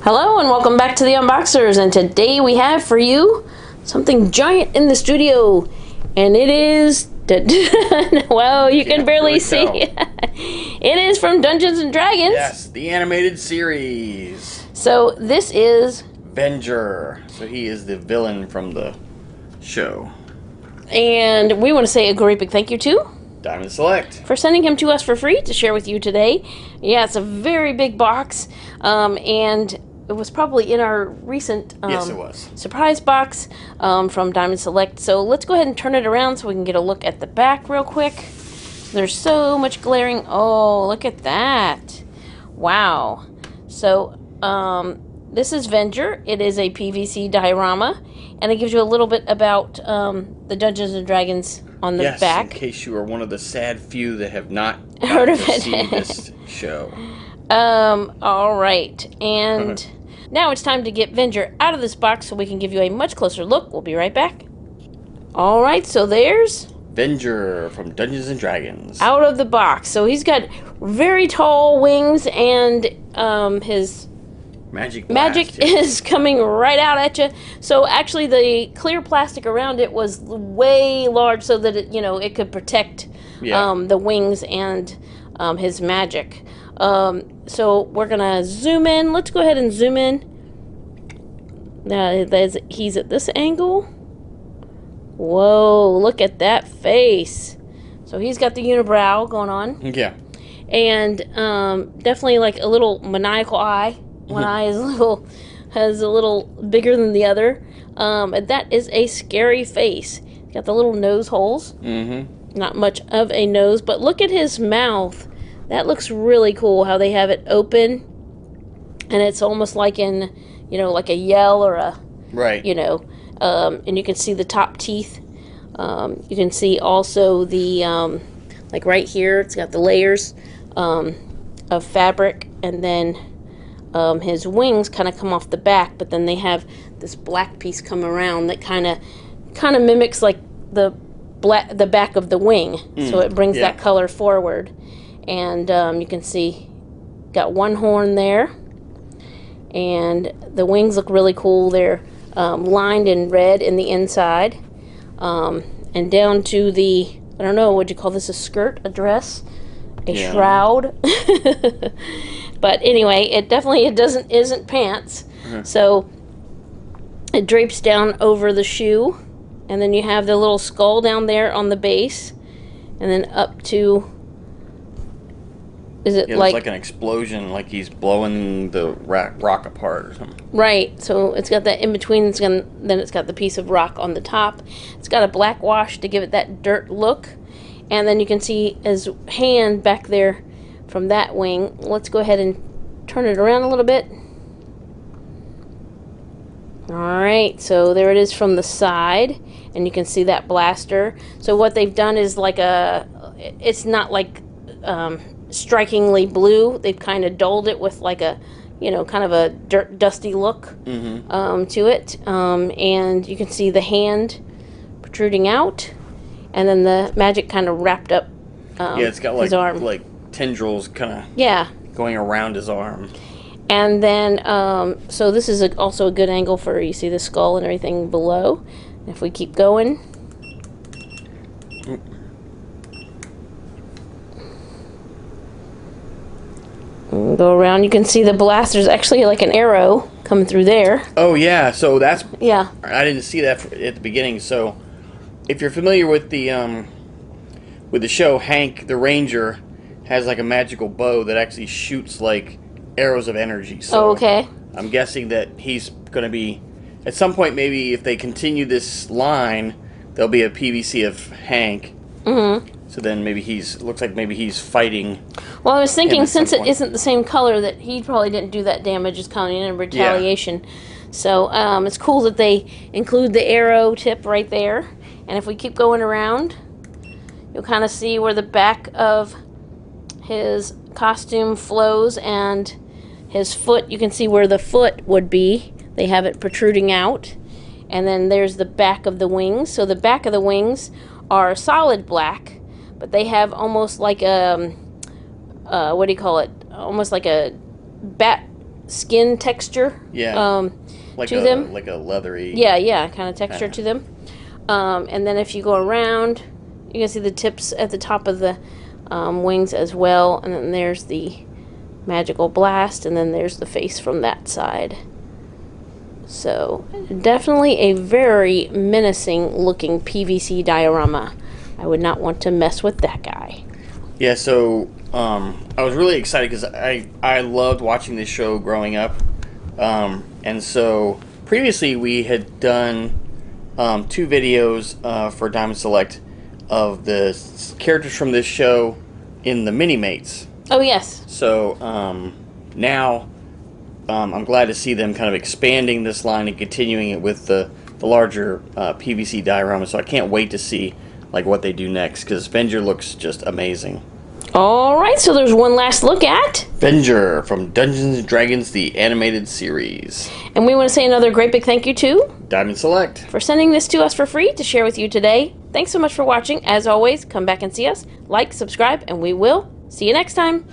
Hello and welcome back to the Unboxers, and today we have for you something giant in the studio, and it is, well, you can barely see. It is from Dungeons and Dragons. Yes, the animated series. So this is Venger. So he is the villain from the show. And we want to say a great big thank you to Diamond Select for sending him to us for free to share with you today. Yeah, it's a very big box, and it was probably in our recent yes, it was. Surprise box from Diamond Select. So let's go ahead and turn it around so we can get a look at the back real quick. There's so much glaring. Oh, look at that. Wow. So this is Venger. It is a PVC diorama, and it gives you a little bit about the Dungeons and Dragons on the back. In case you are one of the sad few that have not heard of it. seen this show. All right, and now it's time to get Venger out of this box so we can give you a much closer look. We'll be right back. All right, so there's Venger from Dungeons and Dragons. Out of the box. So he's got very tall wings, and his magic is coming right out at you. So actually the clear plastic around it was way large so that it could protect the wings and his magic. So we're gonna zoom in. Let's go ahead and zoom in. He's at this angle. Whoa, look at that face. So he's got the unibrow going on. Yeah. And definitely like a little maniacal eye. One eye is a little bigger than the other. And that is a scary face. Got the little nose holes. Not much of a nose, but look at his mouth. That looks really cool how they have it open, and it's almost like in, like a yell or a, and you can see the top teeth. You can see also the, like right here, it's got the layers of fabric, and then his wings kind of come off the back, but then they have this black piece come around that kind of mimics like the back of the wing, so it brings that color forward. And you can see got one horn there, and the wings look really cool. They're lined in red in the inside, and down to the, I don't know, would you call this a skirt, a dress, a shroud? But anyway, it isn't pants. So it drapes down over the shoe, and then you have the little skull down there on the base, and then up to, is it like an explosion, like he's blowing the rock apart or something? Right. So it's got that in between. Then it's got the piece of rock on the top. It's got a black wash to give it that dirt look, and then you can see his hand back there from that wing. Let's go ahead and turn it around a little bit. All right. So there it is from the side, and you can see that blaster. So what they've done is it's not like strikingly blue. They've kind of dulled it with like a, kind of a dirt dusty look to it. And you can see the hand protruding out, and then the magic kind of wrapped up it's got his arm. Like tendrils kind of going around his arm. And then, so this is also a good angle for, you see the skull and everything below. If we keep going. Go around, you can see the blaster's actually like an arrow coming through there. Oh yeah, so that's, I didn't see that at the beginning. So if you're familiar with the show, Hank the Ranger has like a magical bow that actually shoots like arrows of energy. So okay. I'm guessing that he's going to be, at some point, maybe if they continue this line, there'll be a PVC of Hank. So then maybe looks like maybe he's fighting. Well, I was thinking, since it isn't the same color, that he probably didn't do that damage, is coming in retaliation. So it's cool that they include the arrow tip right there. And if we keep going around, you'll kind of see where the back of his costume flows, and his foot, you can see where the foot would be. They have it protruding out. And then there's the back of the wings. So the back of the wings are solid black, but they have almost like a, what do you call it? Almost like a bat skin texture. Yeah. Like to them. Like a leathery. Yeah, kind of texture to them. And then if you go around, you can see the tips at the top of the wings as well. And then there's the magical blast, and then there's the face from that side. So definitely a very menacing looking PVC diorama. I would not want to mess with that guy. Yeah, so I was really excited because I loved watching this show growing up. And so previously we had done 2 videos for Diamond Select of the characters from this show in the Mini-Mates. Oh, yes. So now I'm glad to see them kind of expanding this line and continuing it with the larger PVC diorama. So I can't wait to see like what they do next, because Venger looks just amazing. All right, so there's one last look at Venger from Dungeons & Dragons, the animated series. And we want to say another great big thank you to Diamond Select for sending this to us for free to share with you today. Thanks so much for watching. As always, come back and see us, like, subscribe, and we will see you next time.